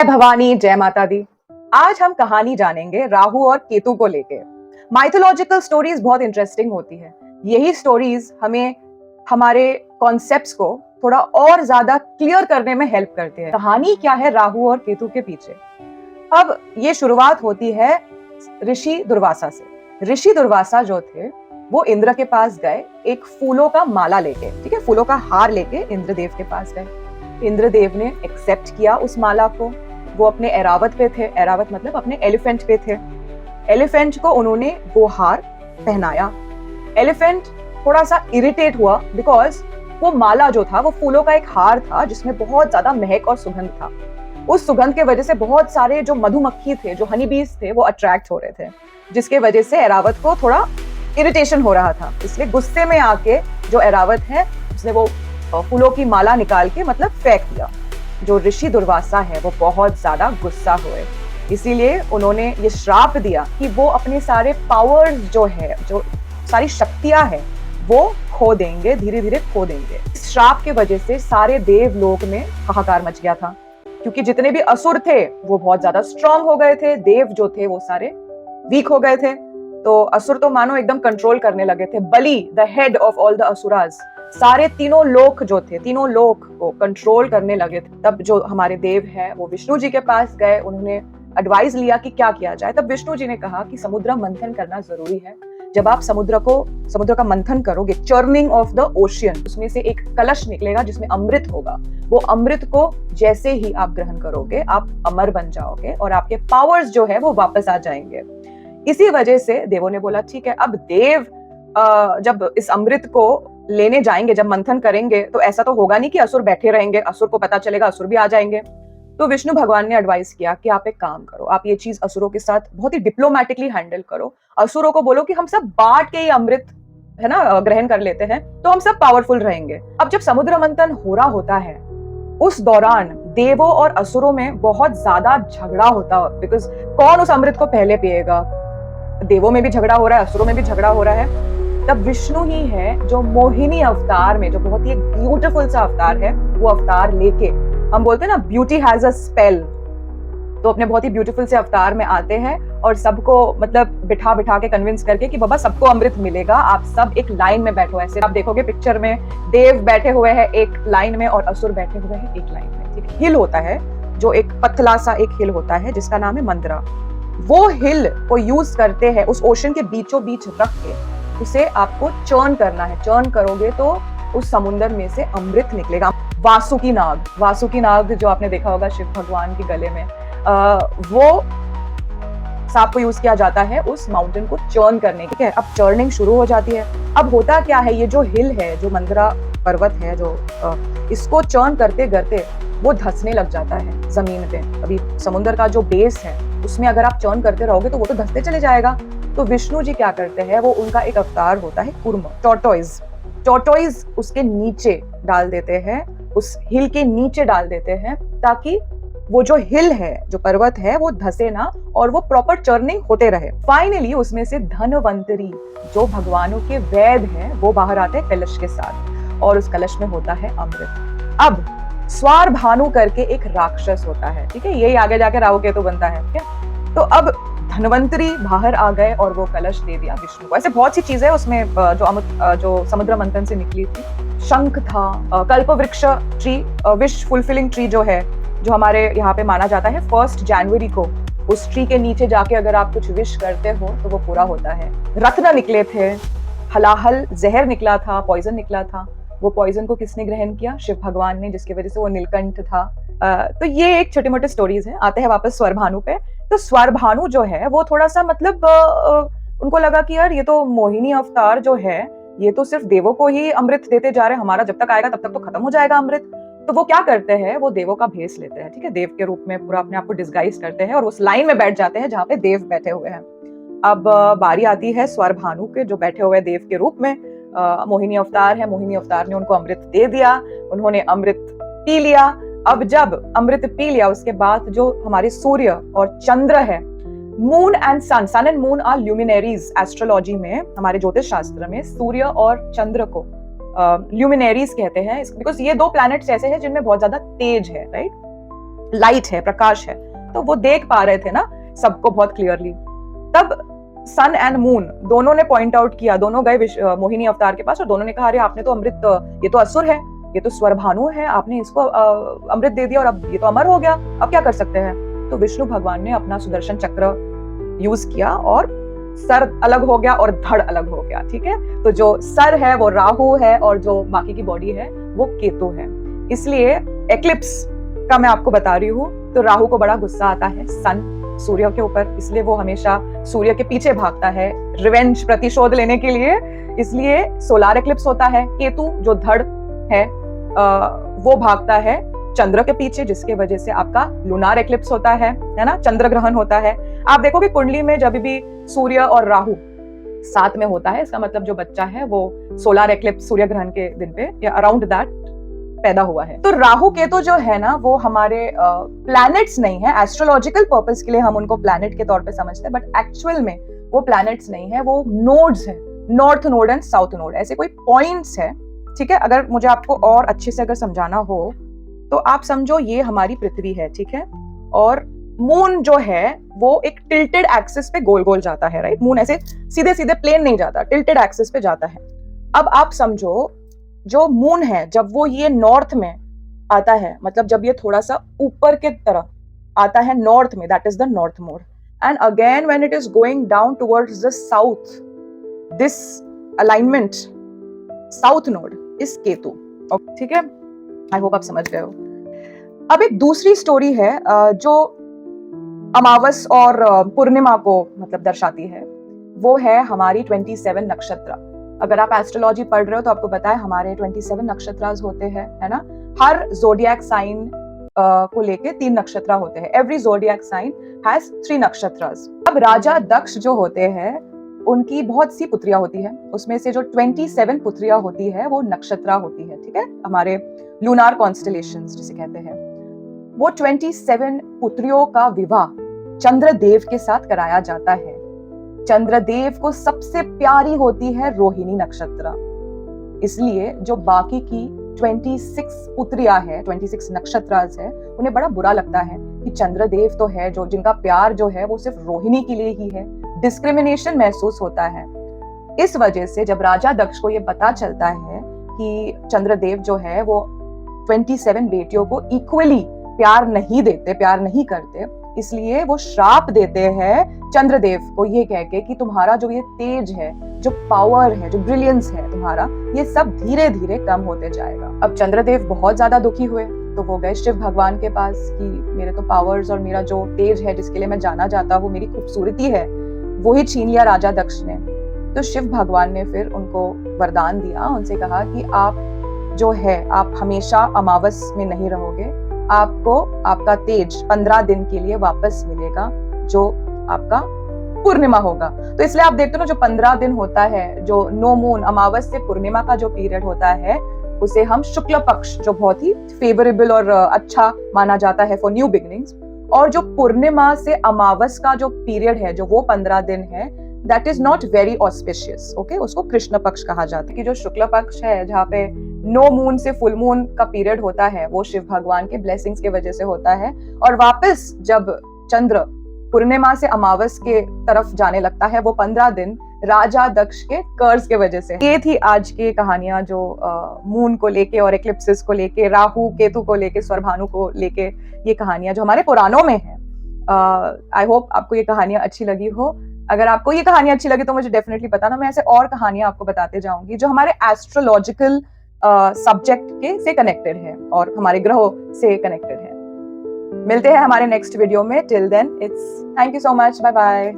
भवानी, जय माता दी। आज हम कहानी जानेंगे राहु और केतु को लेके। माइथोलॉजिकल स्टोरीज बहुत इंटरेस्टिंग होती है। यही स्टोरीज हमें हमारे कॉन्सेप्ट्स को थोड़ा और ज्यादा क्लियर करने में हेल्प करती है। कहानी क्या है राहु और केतु के पीछे? अब ये शुरुआत होती है ऋषि दुर्वासा से। ऋषि दुर्वासा जो थे वो इंद्र के पास गए एक फूलों का माला लेके, ठीक है, फूलों का हार लेके इंद्रदेव के पास गए। इंद्रदेव ने एक्सेप्ट किया उस माला को। वो अपने एरावत पे थे, एरावत मतलब अपने एलिफेंट पे थे। एलिफेंट को उन्होंने वो हार पहनाया। एलिफेंट थोड़ा सा इरिटेट हुआ बिकॉज वो माला जो था वो फूलों का एक हार था जिसमें बहुत ज्यादा महक और सुगंध था। उस सुगंध के वजह से बहुत सारे जो मधुमक्खी थे, जो हनी बीज थे, वो अट्रैक्ट हो रहे थे, जिसके वजह से एरावत को थोड़ा इरिटेशन हो रहा था। इसलिए गुस्से में आके जो एरावत है उसने वो फूलों की माला निकाल के मतलब फेंक दिया। जो ऋषि दुर्वासा है वो बहुत ज्यादा गुस्सा हुए, इसीलिए उन्होंने ये श्राप दिया कि वो अपने सारे पावर्स जो है, जो सारी शक्तियां है, वो खो देंगे, धीरे धीरे खो देंगे। इस श्राप के वजह से सारे देवलोक में हाहाकार मच गया था, क्योंकि जितने भी असुर थे वो बहुत ज्यादा स्ट्रांग हो गए थे, देव जो थे वो सारे वीक हो गए थे। तो असुर तो मानो एकदम कंट्रोल करने लगे थे। Bali, the head of all the asuras, सारे तीनों लोक जो थे, तीनों लोक को कंट्रोल करने लगे थे। तब जो हमारे देव है वो विष्णु जी के पास गए, उन्होंने एडवाइस लिया कि क्या किया जाए। तब विष्णु जी ने कहा कि समुद्र मंथन करना जरूरी है। जब आप समुद्र का मंथन करोगे, चर्निंग ऑफ द ओशियन, उसमें से एक कलश निकलेगा जिसमें अमृत होगा। वो अमृत को जैसे ही आप ग्रहण करोगे आप अमर बन जाओगे और आपके पावर्स जो है वो वापस आ जाएंगे। इसी वजह से देवों ने बोला ठीक है। अब देव जब इस अमृत को लेने जाएंगे, जब मंथन करेंगे, तो ऐसा तो होगा नहीं कि असुर बैठे रहेंगे, असुर को पता चलेगा, असुर भी आ जाएंगे। तो विष्णु भगवान ने एडवाइस किया कि आप एक काम करो, आप ये चीज असुरों के साथ बहुत ही डिप्लोमेटिकली हैंडल करो। असुरों को बोलो कि हम सब बांट के ही अमृत है ना ग्रहण कर लेते हैं, तो हम सब पावरफुल रहेंगे। अब जब समुद्र मंथन हो रहा होता है उस दौरान देवों और असुरों में बहुत ज्यादा झगड़ा होता, बिकॉज कौन उस अमृत को पहले पिएगा। देवों में भी झगड़ा हो रहा है, असुरों में भी झगड़ा हो रहा है। तब विष्णु ही है जो मोहिनी अवतार में, जो बहुत ही एक ब्यूटीफुल सा अवतार है, वो अवतार लेके, हम बोलते हैं ना ब्यूटी हैज अ स्पेल, तो अपने बहुत ही ब्यूटीफुल से अवतार में आते हैं और सबको मतलब बिठा बिठा के कन्विंस करके कि बाबा सबको अमृत मिलेगा, आप सब एक लाइन में बैठो। ऐसे आप देखोगे पिक्चर में देव बैठे हुए हैं एक लाइन में और असुर बैठे हुए हैं एक लाइन में। ठीक, हिल होता है जो एक पतला सा एक हिल होता है जिसका नाम है मंदरा। वो हिल को यूज करते हैं उस ओशन के बीचों बीच रख के, उसे आपको चर्न करना है। चर्न करोगे तो उस समुंदर में से अमृत निकलेगा। वासुकी नाग, वासुकी नाग जो आपने देखा होगा शिव भगवान के गले में, वो सांप को यूज किया जाता है उस माउंटेन को चर्न करने के। अब चर्निंग शुरू हो जाती है। अब होता क्या है, ये जो हिल है, जो मंदरा पर्वत है, जो इसको चर्न करते करते वो धंसने लग जाता है जमीन पे। अभी समुद्र का जो बेस है उसमें अगर आप चर्न करते रहोगे तो वो तो धंसते चले जाएगा। तो विष्णु जी क्या करते हैं, वो उनका एक अवतार होता है कूर्म, टॉर्टोइज। टॉर्टोइज उसके नीचे डाल देते हैं, उस हिल के नीचे डाल देते हैं, ताकि वो जो हिल है, जो पर्वत है, वो धसे ना और वो प्रॉपर चर्निंग होते रहे। फाइनली उसमें से धनवंतरी, जो भगवानों के वैद हैं, वो बाहर आते हैं कलश के साथ और उस कलश में होता है अमृत। अब स्वार भानु करके एक राक्षस होता है, ठीक है, यही आगे जाके राहु केतु बनता है। ठीक है, तो अब धनवंतरी बाहर आ गए और वो कलश दे दिया विष्णु को। ऐसे बहुत सी चीजें उसमें जो समुद्र मंथन से निकली थी। शंख था, कल्पवृक्ष ट्री, विश फुलफिलिंग ट्री जो है, जो हमारे यहाँ पे माना जाता है 1 जनवरी को, उस ट्री के नीचे जाके अगर आप कुछ विश करते हो तो वो पूरा होता है। रत्न निकले थे, हलाहल जहर निकला था, पॉइजन निकला था। वो पॉइजन को किसने ग्रहण किया? शिव भगवान ने, जिसकी वजह से वो नीलकंठ था। तो ये एक छोटी मोटी स्टोरीज है। आते हैं वापस स्वरभानु पे। तो स्वरभानु जो है वो थोड़ा सा मतलब उनको लगा कि यार ये तो मोहिनी अवतार जो है ये तो सिर्फ देवों को ही अमृत देते जा रहे हैं, हमारा जब तक आएगा तब तक तो खत्म हो जाएगा अमृत। तो वो क्या करते हैं, वो देवों का भेष लेते हैं, ठीक है, देव के रूप में पूरा अपने आप को डिस्गाइज करते हैं और उस लाइन में बैठ जाते हैं जहाँ पे देव बैठे हुए हैं। अब बारी आती है स्वरभानु के, जो बैठे हुए देव के रूप में। मोहिनी अवतार है, मोहिनी अवतार ने उनको अमृत दे दिया, उन्होंने अमृत पी लिया। अब जब अमृत पी लिया उसके बाद जो हमारे सूर्य और चंद्र है, moon and sun and moon are luminaries. Astrology में, हमारे ज्योतिष शास्त्र में सूर्य और चंद्र को ल्यूमिनरीज कहते हैं, बिकॉज ये 2 प्लैनेट्स ऐसे हैं जिनमें बहुत ज्यादा तेज है, राइट। लाइट है, प्रकाश है, तो वो देख पा रहे थे ना सबको बहुत क्लियरली। तब सन एंड मून दोनों ने पॉइंट आउट किया, दोनों गए मोहिनी अवतार के पास और दोनों ने कहा, अरे आपने तो अमृत, ये तो असुर है, ये तो स्वरभानु है, आपने इसको अमृत दे दिया और अब ये तो अमर हो गया, अब क्या कर सकते हैं। तो विष्णु भगवान ने अपना सुदर्शन चक्र यूज किया और सर अलग हो गया और धड़ अलग हो गया, ठीक है। तो जो सर है वो राहु है और जो बाकी की बॉडी है वो केतु है। इसलिए एक्लिप्स का मैं आपको बता रही हूँ, तो राहु को बड़ा गुस्सा आता है सन सूर्य के ऊपर, इसलिए वो हमेशा सूर्य के पीछे भागता है रिवेंज, प्रतिशोध लेने के लिए। इसलिए सोलार एक्लिप्स होता है। केतु जो धड़ है वो भागता है चंद्र के पीछे, जिसके वजह से आपका लूनार एक्लिप्स होता है ना, चंद्र ग्रहण होता है। आप देखोगे कुंडली में जब भी सूर्य और राहु साथ में होता है, इसका मतलब जो बच्चा है वो सोलार एक्लिप्स सूर्य ग्रहण के दिन पे या अराउंड दैट पैदा हुआ है। तो राहु केतु जो है ना वो हमारे प्लैनेट्स नहीं है, एस्ट्रोलॉजिकल पर्पस के लिए हम उनको प्लैनेट के तौर पे समझते हैं, बट एक्चुअल में वो प्लैनेट्स नहीं है, वो नोड्स है, north node and south node, ऐसे कोई पॉइंट्स है, ठीक है। अगर मुझे आपको और अच्छे से अगर समझाना हो तो आप समझो ये हमारी पृथ्वी है, ठीक है, और मून जो है वो एक टिल्टेड एक्सिस पे गोल गोल जाता है, राइट। मून ऐसे सीधे सीधे प्लेन नहीं जाता, टिल्टेड एक्सिस पे जाता है। अब आप समझो जो मून है जब वो ये नॉर्थ में आता है, मतलब जब ये थोड़ा सा ऊपर के तरफ आता है नॉर्थ में, that is the north mode, and again when it is going down towards the south, this alignment south node is Ketu, ठीक है। आई होप आप समझ गए हो। अब एक दूसरी स्टोरी है जो अमावस और पूर्णिमा को मतलब दर्शाती है, वो है हमारी 27 नक्षत्र। अगर आप एस्ट्रोलॉजी पढ़ रहे हो तो आपको पता है हमारे 27 नक्षत्र होते हैं, है ना। हर जोडियक साइन को लेके 3 नक्षत्र होते हैं। एवरी जोडियक साइन हैज 3 नक्षत्र। अब राजा दक्ष जो होते हैं उनकी बहुत सी पुत्रियां होती है, उसमें से जो 27 पुत्रियां होती है वो नक्षत्र होती है, ठीक है, हमारे लूनार कॉन्स्टलेशंस जिसे कहते हैं। वो 27 पुत्रियों का विवाह चंद्रदेव के साथ कराया जाता है। चंद्रदेव को सबसे प्यारी होती है रोहिणी नक्षत्र, इसलिए जो बाकी की 26 पुत्रियां है, 26 नक्षत्र है, उन्हें बड़ा बुरा लगता है कि चंद्रदेव तो है जो जिनका प्यार जो है वो सिर्फ रोहिणी के लिए ही है, डिस्क्रिमिनेशन महसूस होता है। इस वजह से जब राजा दक्ष को ये पता चलता है कि चंद्रदेव जो है वो 27 बेटियों को इक्वली प्यार नहीं देते, प्यार नहीं करते, इसलिए वो श्राप देते हैं चंद्रदेव को ये कह के कि तुम्हारा जो ये तेज है, जो पावर है, जो ब्रिलियंस है तुम्हारा, ये सब धीरे धीरे कम होते जाएगा। अब चंद्रदेव बहुत ज्यादा दुखी हुए, तो वो गए शिव भगवान के पास कि मेरे तो पावर्स और मेरा जो तेज है जिसके लिए मैं जाना जाता हूँ, मेरी खूबसूरती है, वो ही छीन लिया राजा दक्ष ने। तो शिव भगवान ने फिर उनको वरदान दिया, उनसे कहा कि आप जो है आप हमेशा अमावस में नहीं रहोगे, आपको आपका तेज 15 दिन के लिए वापस मिलेगा जो आपका पूर्णिमा होगा। तो इसलिए आप देखते हो ना जो 15 दिन होता है, जो नो मून अमावस से पूर्णिमा का जो पीरियड होता है उसे हम शुक्ल पक्ष, जो बहुत ही फेवरेबल और अच्छा माना जाता है फॉर न्यू बिगिनिंग्स, और जो पूर्णिमा से अमावस का जो पीरियड है जो वो 15 दिन है, that is not very auspicious, okay, उसको कृष्ण पक्ष कहा जाता है। कि जो शुक्ल पक्ष है जहाँ पे नो मून से फुल मून का पीरियड होता है वो शिव भगवान के ब्लेसिंग्स के वजह से होता है, और वापस जब चंद्र पूर्णिमा से अमावस के तरफ जाने लगता है वो 15 दिन राजा दक्ष के कर्ज के वजह से। ये थी आज की कहानियां जो मून को लेके और एक्लिप्सिस को लेके, राहु केतु को लेके, स्वरभानु को लेके, ये कहानियां जो हमारे पुराणों में है। आई होप आपको ये कहानियां अच्छी लगी हो। अगर आपको ये कहानी अच्छी लगी तो मुझे डेफिनेटली बताना, मैं ऐसे और कहानियां आपको बताते जाऊंगी जो हमारे एस्ट्रोलॉजिकल सब्जेक्ट के से कनेक्टेड है और हमारे ग्रहों से कनेक्टेड है। मिलते हैं हमारे नेक्स्ट वीडियो में। Till then it's thank you so much, bye bye.